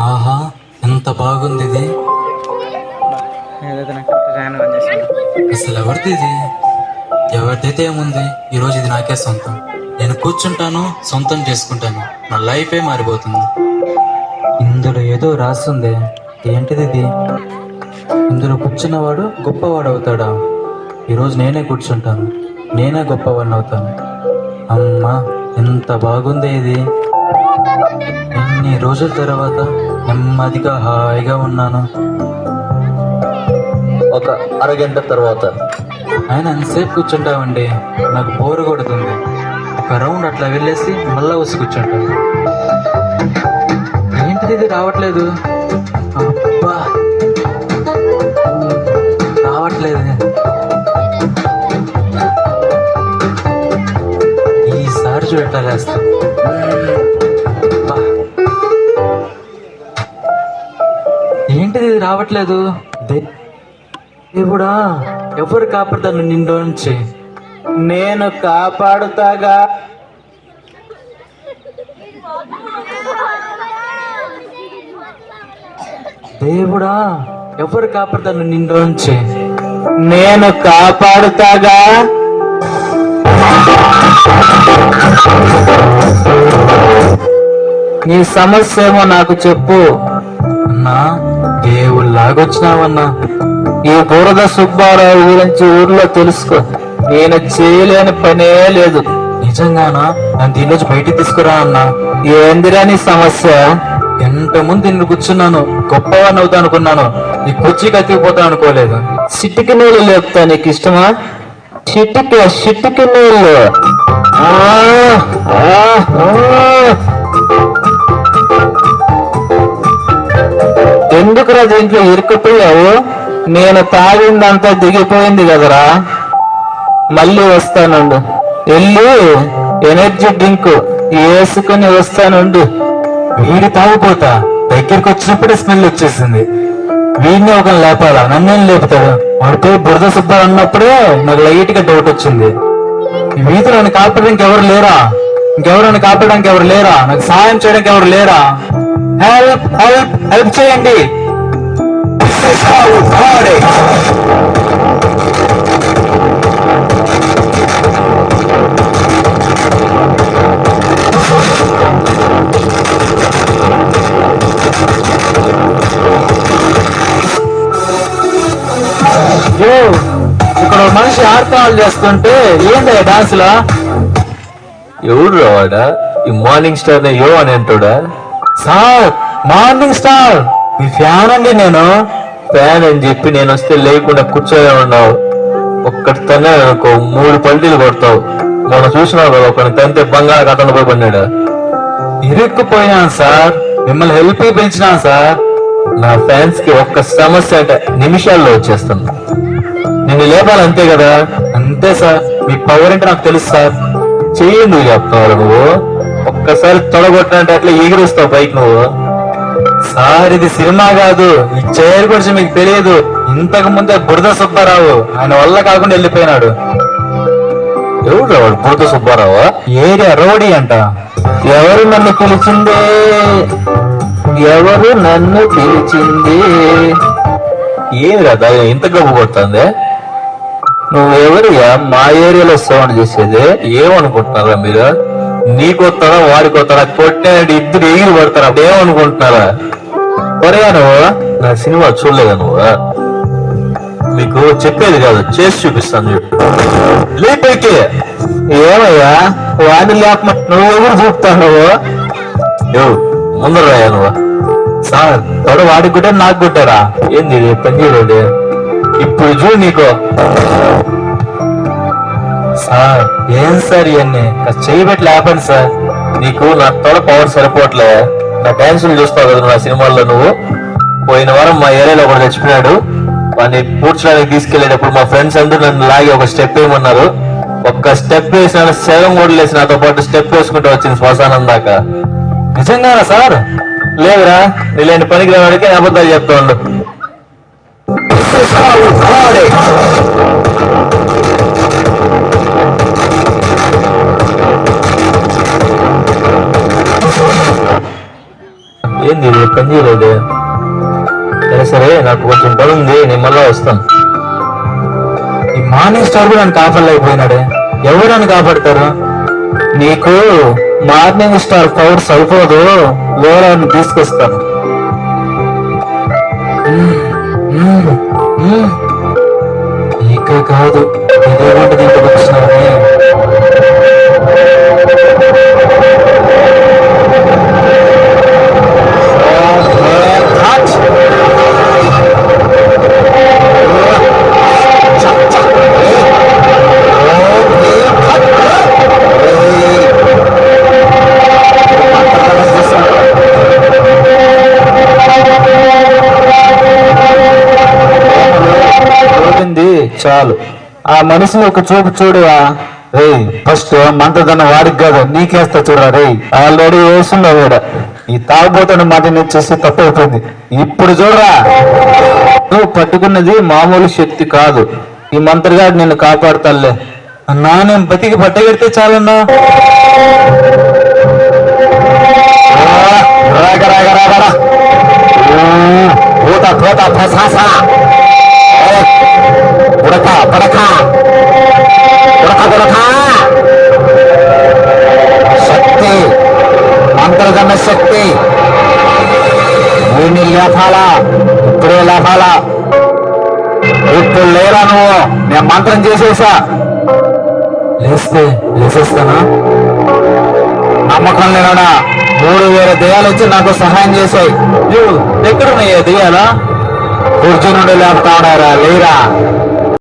ఆహా, ఎంత బాగుంది ఇది. అసలు ఎవరిది ఇది? ఎవరిదైతే ఏముంది, ఈరోజు ఇది నాకే సొంతం. నేను కూర్చుంటాను, సొంతం చేసుకుంటాను, నా లైఫే మారిపోతుంది. ఇందులో ఏదో రాస్తుంది. ఏంటిది ఇది? ఇందులో కూర్చున్నవాడు గొప్పవాడు అవుతాడా? ఈరోజు నేనే కూర్చుంటాను, నేనే గొప్పవాడిని అవుతాను. అమ్మా, ఎంత బాగుంది ఇది. ఎన్ని రోజుల తర్వాత నెమ్మదిగా హాయిగా ఉన్నాను. ఒక అరగంట తర్వాత ఆయన ఎంతసేపు కూర్చుంటామండి, నాకు బోరు కొడుతుంది. ఒక రౌండ్ అట్లా వెళ్ళేసి మళ్ళా వచ్చి కూర్చుంటాను. ఏంటిది ఇది రావట్లేదు? అబ్బా, రావట్లేదు. ఈసారి చూడలేస్తా. ఏంటిది ఇది రావట్లేదు? దేవుడా, ఎవరు కాపాడుతాను నిండోంచి? నేను కాపాడుతాగా. దేవుడా, ఎవరు కాపాడుతాను నిండోంచి? నేను కాపాడుతాగా. నీ సమస్య ఏమో నాకు చెప్పు. అన్నా, దేవుళ్ళలాగొచ్చినావన్నా. ఈ బురద సుబ్బారావు గురించి ఊర్లో తెలుసుకో. నేను చేయలేని పనే లేదు. నిజంగానా? నన్ను దీనిలోంచి బయటికి తీసుకురా అన్నా. ఏందిరా నీ సమస్య? ఎంతమంది నిన్ను కూర్చున్నాను, గొప్పవాడిని అవుతా అనుకున్నాను. ఈ కుర్చీ కత్తిపోతా అనుకోలేదు. చిటికి నీళ్ళు లేపుతా, నీకు ఇష్టమా? చిటికి నీళ్ళు. ఎందుకురా దీంట్లో ఇరుక్కుపోయావు? నేను తాగిందంతా దిగిపోయింది కదరా. మళ్ళీ వస్తానుండు. వెళ్ళి ఎనర్జీ డ్రింక్ వేసుకుని వస్తానుండు. వీడి తాగిపోతా, దగ్గరికి వచ్చినప్పుడే స్మెల్ వచ్చేసింది. వీడిని ఒక లేపాలా, నన్నేం లేపుతాడు? వాడి పేరు బురద సుబ్బారావు అన్నప్పుడే నాకు లైట్ గా డౌట్ వచ్చింది. ఈ వీధిలో నన్ను కాపాడడానికి ఎవరు లేరా? ఇంకెవరు కాపాడడానికి ఎవరు లేరా? నాకు సహాయం చేయడానికి ఎవరు లేరా? హెల్ప్ హెల్ప్ హెల్ప్ చేయండి. ఇక్కడ మనిషి ఆర్తాలు చేస్తుంటే ఏంటి డాన్స్ లా? ఎవడు రావాడా? ఈ మార్నింగ్ స్టార్ నే యో అని అంటాడా? సార్, మార్నింగ్ స్టార్ మీ ఫ్యాన్ అండి. నేను ఫ్యాన్ అని చెప్పి నేను వస్తే లేకుండా కూర్చొని ఉన్నావు. ఒక్కడితోనే ఒక 3 పల్టీలు కొడతావు. మనం చూసినావు కదా, ఒకరిని తంతే బంగాళాఖాతంలో పోయి పడినాడు. ఇరుక్కుపోయాను సార్, మిమ్మల్ని హెల్ప్ పిలిచినాను సార్. నా ఫ్యాన్స్ కి ఒక్క సమస్య అంటే నిమిషాల్లో వచ్చేస్తుంది. నిన్ను లేపాలంతే కదా? అంతే సార్, మీ పవర్ అంటే నాకు తెలుసు సార్. చెయ్యి నువ్వు చెప్తావు నువ్వు. ఒక్కసారి తొడగొట్టినట్టు అట్లా ఎగిరిస్తావు పైకి నువ్వు. సార్, ఇది సినిమా కాదు. ఈ చైర్ గురించి మీకు తెలియదు. ఇంతకు ముందే బురద సుబ్బారావు ఆయన వల్ల కాకుండా వెళ్ళిపోయినాడు. ఎవడు రావాడు? బురద సుబ్బారావు ఏరియా రౌడీ అంట. ఎవరు నన్ను పిలిచింది? ఎవరు నన్ను పిలిచింది? ఏమి రాదా ఇంత గబ్బు కొడుతుంది? నువ్వెవరియా మా ఏరియాలో సౌండ్ చేసేది? ఏమనుకుంటున్నారా మీరు? నీకొస్తారా వాడికొస్తారా? కొట్టినాడు ఇద్దరు ఎగిరి పడతారా? ఏమనుకుంటున్నారా? కొరగా నువ్వు నా సినిమా చూడలేదా నువ్వు? మీకు చెప్పేది కాదు, చేసి చూపిస్తాను. లేపైకి ఏమయ్యా వాడిని లేప నువ్వెవరు చూపుతావు? నువ్వు ముందర రాయా నువ్వు. సార్, తోడ వాడికి గుట్టారు, నాకు గుట్టారా? ఏంది పనిచేయలేదు? ఇప్పుడు చూడు నీకు. సార్, ఏం సార్ ఇవన్నీ? చేయబెట్టి లేపండి సార్. నీకు నా తోడ పవర్ సరిపోవట్లే. నా డాన్సులు చూస్తావు కదా నా సినిమాల్లో నువ్వు. పోయిన వారం మా ఏరియాలో ఒకటి చచ్చిపోయాడు. వాడిని పూడ్చడానికి తీసుకెళ్లేటప్పుడు మా ఫ్రెండ్స్ అందరూ నన్ను లాగి ఒక స్టెప్ వేయమన్నారు. ఒక్క స్టెప్ వేసిన శవం కూడా లేసి నాతో పాటు స్టెప్ వేసుకుంటూ వచ్చింది శ్మశానం దాకా. నిజంగానా సార్? లేదురా, ఇలాంటి పనికి రావడానికి అబద్ధాలు చెప్తా ఉండు. ఏంది ఇది పని చేయలేదు? సరే సరే, నాకు కొంచెం పని ఉంది, నేను మళ్ళా వస్తాను. ఈ మార్నింగ్ స్టార్ కూడా నన్ను కాపాడలేకపోయినాడే. ఎవరు నన్ను కాపాడతారు? నీకు మార్నింగ్ స్టార్ పవర్ సరిపోదు, వేరే తీసుకొస్తాను. ఇక కాదు, ఇదేమంటే దీంట్లో వచ్చినానే. చాలు, ఆ మనిషిని ఒక చూపు చూడువా. రే, ఫస్ట్ మంటదన్న వాడికి కాదు నీకేస్తా చూడరా. రే, ఆల్రెడీ వేస్తున్నావు కూడా. ఈ తాగుబోతున్న మాటని చూసి తప్పు అయిపోయింది. ఇప్పుడు చూడరా, నువ్వు పట్టుకున్నది మామూలు శక్తి కాదు. ఈ మంత్రిగాడు నిన్ను కాపాడుతాలే అన్నా. నేను బతికి పట్టగెడితే చాలన్నా. ఉడక పడక ఉడక ఉడక శక్తి, మంత్రగన్న శక్తి. వీడిని లేపాలా, ఇప్పుడే లేపాలా. ఇప్పుడు లేరా నువ్వు, నేను మంత్రం చేసేసా. లేసేస్తానా? నమ్మకం లేనా? 3000 దెయ్యాలు వచ్చి నాకు సహాయం చేశాయి. ఎక్కడున్నాయా దెయ్యాలా? కూర్చుని లేపుతా ఉన్నారా? లేరా?